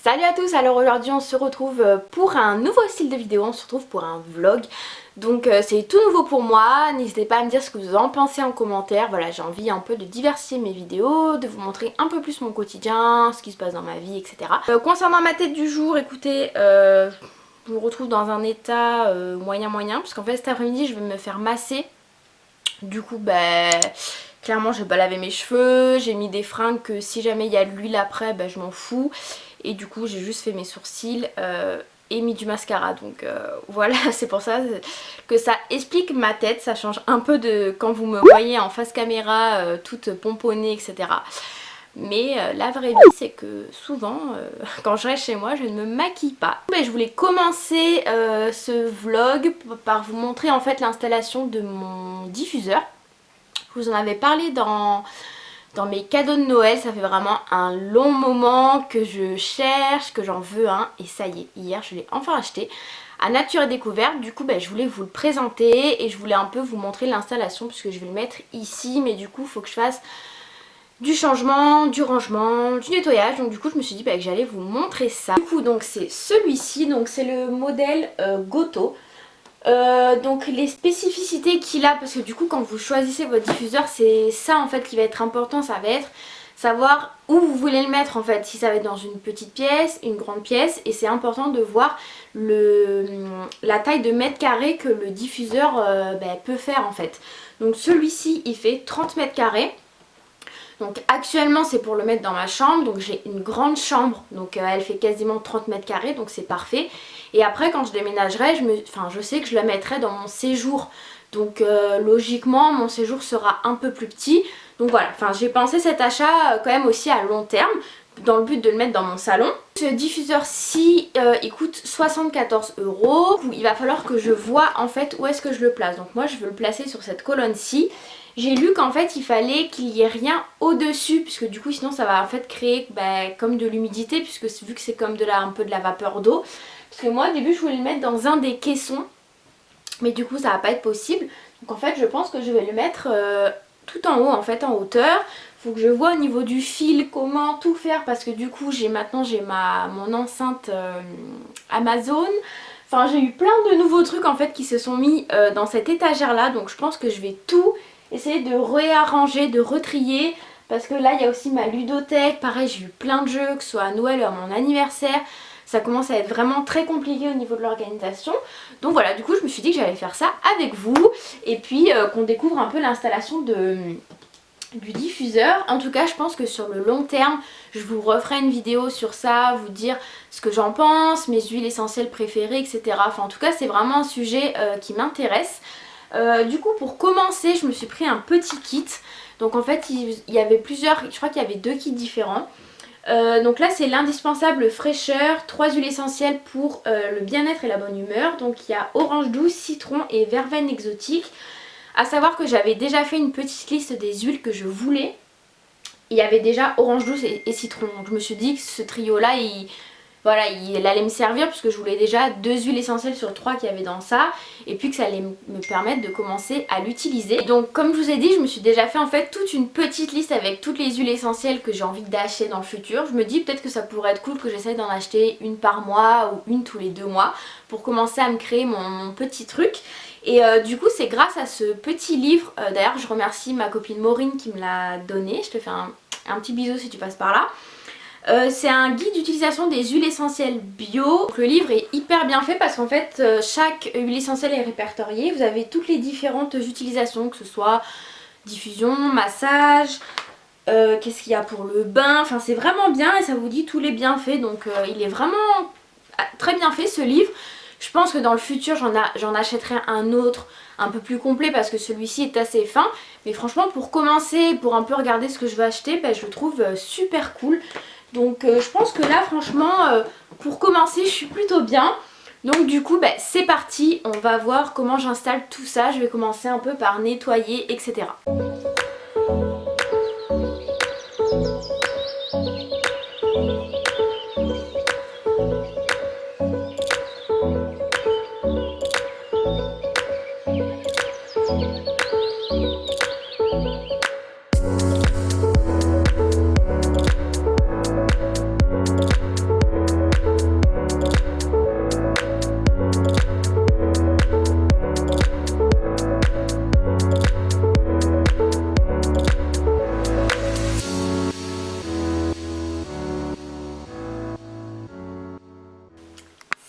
Salut à tous, alors aujourd'hui on se retrouve pour un nouveau style de vidéo, on se retrouve pour un vlog. Donc c'est tout nouveau pour moi, n'hésitez pas à me dire ce que vous en pensez en commentaire. Voilà, j'ai envie un peu de diversifier mes vidéos, de vous montrer un peu plus mon quotidien, ce qui se passe dans ma vie, etc. Concernant ma tête du jour, écoutez, je me retrouve dans un état moyen, parce qu'en fait cet après-midi je vais me faire masser. Du coup, clairement je vais pas laver mes cheveux, j'ai mis des fringues que si jamais il y a de l'huile après, je m'en fous. Et du coup j'ai juste fait mes sourcils et mis du mascara. Donc voilà, c'est pour ça que ça explique ma tête. Ça change un peu de quand vous me voyez en face caméra toute pomponnée, etc. Mais la vraie vie c'est que souvent quand je reste chez moi je ne me maquille pas. Je voulais commencer ce vlog par vous montrer en fait l'installation de mon diffuseur. Je vous en avais parlé dans mes cadeaux de Noël, ça fait vraiment un long moment que je cherche, que j'en veux un, et ça y est, hier je l'ai enfin acheté à Nature et Découverte. Du coup je voulais vous le présenter et je voulais un peu vous montrer l'installation puisque je vais le mettre ici, mais du coup il faut que je fasse du changement, du rangement, du nettoyage, donc du coup je me suis dit que j'allais vous montrer ça. Du coup donc c'est celui-ci, donc c'est le modèle Goto. Donc les spécificités qu'il a, parce que du coup quand vous choisissez votre diffuseur c'est ça en fait qui va être important, ça va être savoir où vous voulez le mettre en fait, si ça va être dans une petite pièce, une grande pièce, et c'est important de voir la taille de mètres carrés que le diffuseur peut faire en fait. Donc celui-ci il fait 30 mètres carrés. Donc actuellement c'est pour le mettre dans ma chambre, donc j'ai une grande chambre, donc elle fait quasiment 30 mètres carrés, donc c'est parfait. Et après quand je déménagerai, je sais que je la mettrai dans mon séjour, donc logiquement mon séjour sera un peu plus petit. Donc voilà, j'ai pensé cet achat quand même aussi à long terme, dans le but de le mettre dans mon salon. Ce diffuseur-ci il coûte 74 €. Il va falloir que je vois en fait où est-ce que je le place. Donc moi je veux le placer sur cette colonne-ci. J'ai lu qu'en fait il fallait qu'il n'y ait rien au-dessus, puisque du coup sinon ça va en fait créer comme de l'humidité, puisque vu que c'est comme un peu de la vapeur d'eau. Parce que moi au début je voulais le mettre dans un des caissons, mais du coup ça va pas être possible. Donc en fait je pense que je vais le mettre tout en haut en fait, en hauteur. Faut que je vois au niveau du fil comment tout faire, parce que du coup maintenant j'ai mon enceinte Amazon. Enfin j'ai eu plein de nouveaux trucs en fait qui se sont mis dans cette étagère là, donc je pense que je vais tout essayer de réarranger, de retrier, parce que là il y a aussi ma ludothèque. Pareil, j'ai eu plein de jeux, que ce soit à Noël ou à mon anniversaire. Ça commence à être vraiment très compliqué au niveau de l'organisation. Donc voilà, du coup je me suis dit que j'allais faire ça avec vous, et puis qu'on découvre un peu l'installation du diffuseur. En tout cas je pense que sur le long terme je vous referai une vidéo sur ça, vous dire ce que j'en pense, mes huiles essentielles préférées, etc. Enfin en tout cas c'est vraiment un sujet qui m'intéresse. Du coup pour commencer je me suis pris un petit kit. Donc en fait il y avait plusieurs, je crois qu'il y avait 2 kits différents. Donc là c'est l'indispensable fraîcheur, 3 huiles essentielles pour le bien-être et la bonne humeur. Donc il y a orange douce, citron et verveine exotique. A savoir que j'avais déjà fait une petite liste des huiles que je voulais. Il y avait déjà orange douce et citron. Donc je me suis dit que ce trio là il allait me servir, puisque je voulais déjà 2 huiles essentielles sur 3 qu'il y avait dans ça, et puis que ça allait me permettre de commencer à l'utiliser. Donc comme je vous ai dit, je me suis déjà fait en fait toute une petite liste avec toutes les huiles essentielles que j'ai envie d'acheter dans le futur. Je me dis peut-être que ça pourrait être cool que j'essaye d'en acheter une par mois ou une tous les 2 mois pour commencer à me créer mon petit truc. Et du coup c'est grâce à ce petit livre, d'ailleurs je remercie ma copine Maureen qui me l'a donné, je te fais un petit bisou si tu passes par là. C'est un guide d'utilisation des huiles essentielles bio. Donc, le livre est hyper bien fait parce qu'en fait chaque huile essentielle est répertoriée. Vous avez toutes les différentes utilisations, que ce soit diffusion, massage, qu'est-ce qu'il y a pour le bain. Enfin c'est vraiment bien et ça vous dit tous les bienfaits. Donc il est vraiment très bien fait ce livre. Je pense que dans le futur j'en achèterai un autre un peu plus complet, parce que celui-ci est assez fin. Mais franchement pour commencer, pour un peu regarder ce que je vais acheter, je le trouve super cool. Donc je pense que là franchement pour commencer je suis plutôt bien. Donc du coup c'est parti, on va voir comment j'installe tout ça. Je vais commencer un peu par nettoyer, etc.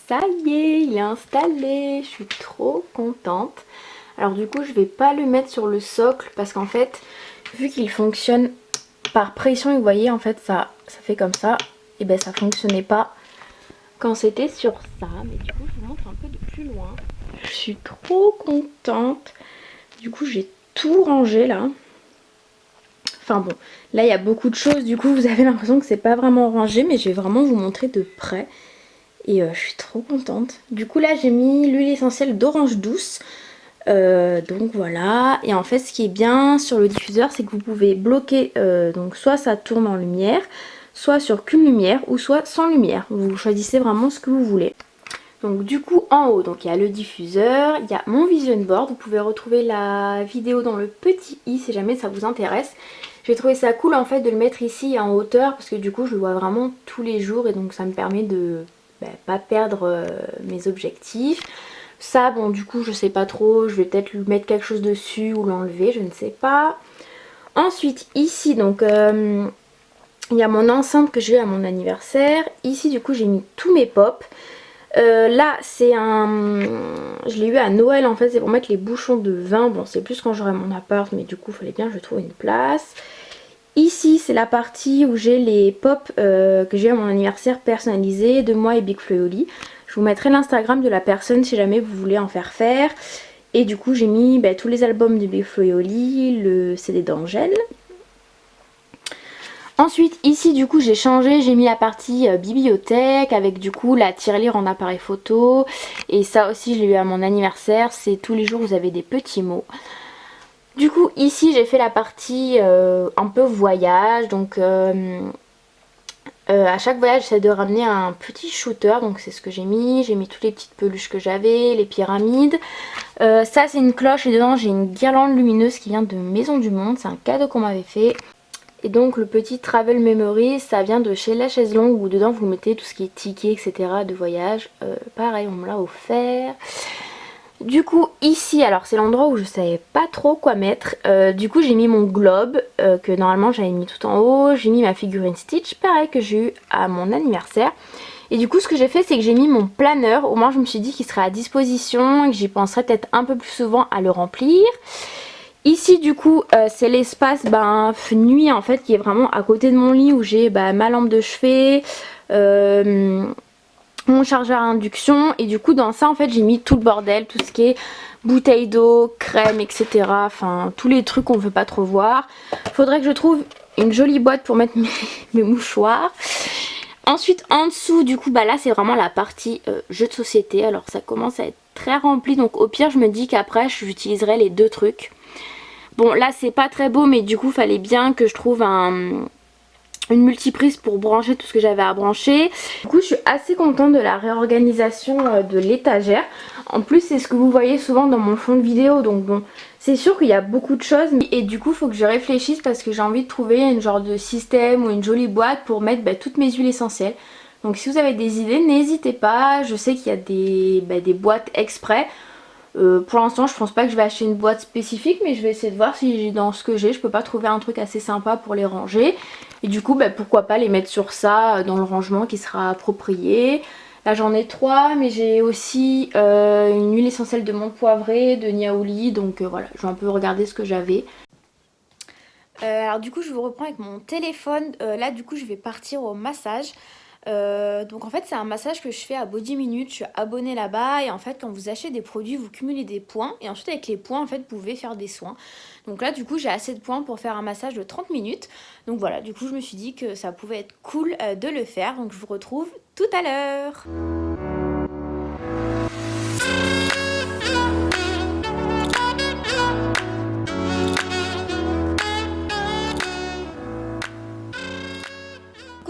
ça y est, il est installé, je suis trop contente. Alors du coup je vais pas le mettre sur le socle parce qu'en fait vu qu'il fonctionne par pression et vous voyez en fait ça fait comme ça, et ben ça fonctionnait pas quand c'était sur ça. Mais du coup je vous montre un peu de plus loin. Je suis trop contente. Du coup j'ai tout rangé là. Enfin bon, là il y a beaucoup de choses, du coup vous avez l'impression que c'est pas vraiment rangé, mais je vais vraiment vous montrer de près. Et je suis trop contente. Du coup là j'ai mis l'huile essentielle d'orange douce. Donc voilà. Et en fait ce qui est bien sur le diffuseur, c'est que vous pouvez bloquer, donc soit ça tourne en lumière, soit sur qu'une lumière, ou soit sans lumière. Vous choisissez vraiment ce que vous voulez. Donc du coup en haut, donc il y a le diffuseur, il y a mon vision board. Vous pouvez retrouver la vidéo dans le petit i si jamais ça vous intéresse. J'ai trouvé ça cool en fait de le mettre ici en hauteur parce que du coup je le vois vraiment tous les jours et donc ça me permet de pas perdre mes objectifs. Ça bon du coup je sais pas trop, je vais peut-être lui mettre quelque chose dessus ou l'enlever, je ne sais pas. Ensuite ici donc il y a mon enceinte que j'ai eu à mon anniversaire. Ici du coup j'ai mis tous mes pops. Là c'est un... Je l'ai eu à Noël en fait, c'est pour mettre les bouchons de vin. Bon c'est plus quand j'aurai mon appart mais du coup il fallait bien que je trouve une place. Ici c'est la partie où j'ai les pops que j'ai eu à mon anniversaire personnalisés de moi et Big Flo et Oli. Je vous mettrai l'Instagram de la personne si jamais vous voulez en faire faire. Et du coup j'ai mis tous les albums de Big Flo et Oli, le CD d'Angèle. Ensuite ici du coup j'ai changé, j'ai mis la partie bibliothèque avec du coup la tirelire en appareil photo. Et ça aussi je l'ai eu à mon anniversaire, c'est tous les jours vous avez des petits mots. Du coup ici j'ai fait la partie un peu voyage, donc à chaque voyage j'essaie de ramener un petit shooter, donc c'est ce que j'ai mis toutes les petites peluches que j'avais, les pyramides. Ça c'est une cloche et dedans j'ai une guirlande lumineuse qui vient de Maison du Monde, c'est un cadeau qu'on m'avait fait. Et donc le petit Travel Memory, ça vient de chez La Chaise Longue où dedans vous mettez tout ce qui est tickets etc de voyage. Pareil on me l'a offert. Du coup ici alors c'est l'endroit où je savais pas trop quoi mettre. Du coup j'ai mis mon globe que normalement j'avais mis tout en haut. J'ai mis ma figurine Stitch pareil que j'ai eu à mon anniversaire. Et du coup ce que j'ai fait c'est que j'ai mis mon planeur. Au moins je me suis dit qu'il serait à disposition et que j'y penserais peut-être un peu plus souvent à le remplir. Ici du coup c'est l'espace nuit en fait qui est vraiment à côté de mon lit où j'ai ma lampe de chevet, mon chargeur à induction. Et du coup dans ça en fait j'ai mis tout le bordel, tout ce qui est bouteille d'eau, crème etc. Enfin tous les trucs qu'on ne veut pas trop voir. Faudrait que je trouve une jolie boîte pour mettre mes mouchoirs. Ensuite en dessous du coup là c'est vraiment la partie jeux de société. Alors ça commence à être très rempli donc au pire je me dis qu'après j'utiliserai les deux trucs. Bon là c'est pas très beau mais du coup fallait bien que je trouve une multiprise pour brancher tout ce que j'avais à brancher. Du coup je suis assez contente de la réorganisation de l'étagère. En plus c'est ce que vous voyez souvent dans mon fond de vidéo donc bon c'est sûr qu'il y a beaucoup de choses. Et du coup il faut que je réfléchisse parce que j'ai envie de trouver une genre de système ou une jolie boîte pour mettre toutes mes huiles essentielles. Donc si vous avez des idées n'hésitez pas, je sais qu'il y a des boîtes exprès. Pour l'instant je pense pas que je vais acheter une boîte spécifique mais je vais essayer de voir si dans ce que j'ai je peux pas trouver un truc assez sympa pour les ranger. Et du coup pourquoi pas les mettre sur ça dans le rangement qui sera approprié. Là j'en ai 3 mais j'ai aussi une huile essentielle de menthe poivrée, de niaouli, donc voilà je vais un peu regarder ce que j'avais. Alors du coup je vous reprends avec mon téléphone, là du coup je vais partir au massage. Donc en fait c'est un massage que je fais à Body Minute, je suis abonnée là-bas et en fait quand vous achetez des produits vous cumulez des points et ensuite avec les points en fait vous pouvez faire des soins. Donc là du coup j'ai assez de points pour faire un massage de 30 minutes. Donc voilà du coup je me suis dit que ça pouvait être cool de le faire, donc je vous retrouve tout à l'heure.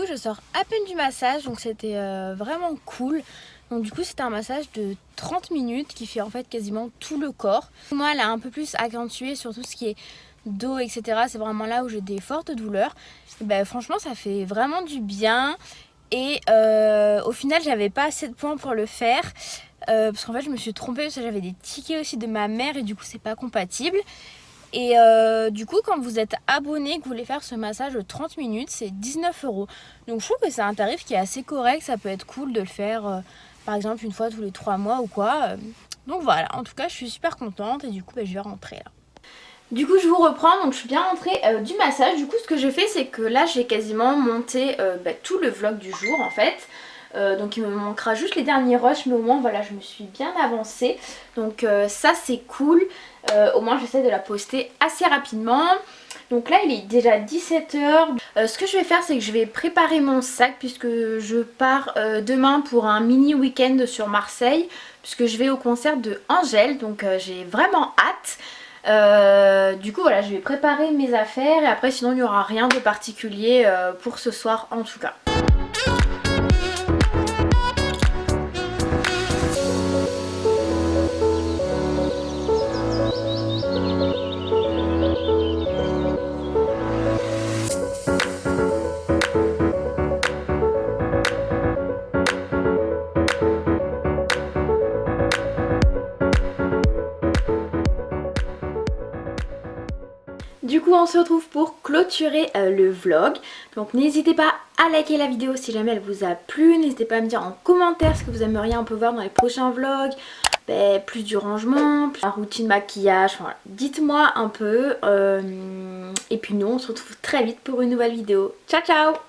Je sors à peine du massage donc c'était vraiment cool. Donc du coup c'était un massage de 30 minutes qui fait en fait quasiment tout le corps. Moi elle a un peu plus accentué sur tout ce qui est dos etc. C'est vraiment là où j'ai des fortes douleurs. Et franchement ça fait vraiment du bien. Et au final j'avais pas assez de points pour le faire. Parce qu'en fait je me suis trompée parce que j'avais des tickets aussi de ma mère et du coup c'est pas compatible. Et du coup quand vous êtes abonné que vous voulez faire ce massage de 30 minutes c'est 19 €. Donc je trouve que c'est un tarif qui est assez correct, ça peut être cool de le faire par exemple une fois tous les 3 mois ou quoi. Donc voilà, en tout cas je suis super contente et du coup je vais rentrer là. Du coup je vous reprends, donc je suis bien rentrée du massage. Du coup ce que j'ai fait c'est que là j'ai quasiment monté tout le vlog du jour en fait. Donc il me manquera juste les derniers rushs, mais au moins voilà je me suis bien avancée. Donc ça c'est cool, au moins j'essaie de la poster assez rapidement. Donc là il est déjà 17 h. Ce que je vais faire c'est que je vais préparer mon sac puisque je pars demain pour un mini week-end sur Marseille. Puisque je vais au concert de Angèle, donc j'ai vraiment hâte. Du coup voilà je vais préparer mes affaires et après sinon il n'y aura rien de particulier pour ce soir en tout cas. Du coup on se retrouve pour clôturer le vlog. Donc n'hésitez pas à liker la vidéo si jamais elle vous a plu. N'hésitez pas à me dire en commentaire ce que vous aimeriez un peu voir dans les prochains vlogs. Plus du rangement, plus la routine maquillage, enfin, dites-moi un peu. Et puis nous on se retrouve très vite pour une nouvelle vidéo. Ciao ciao!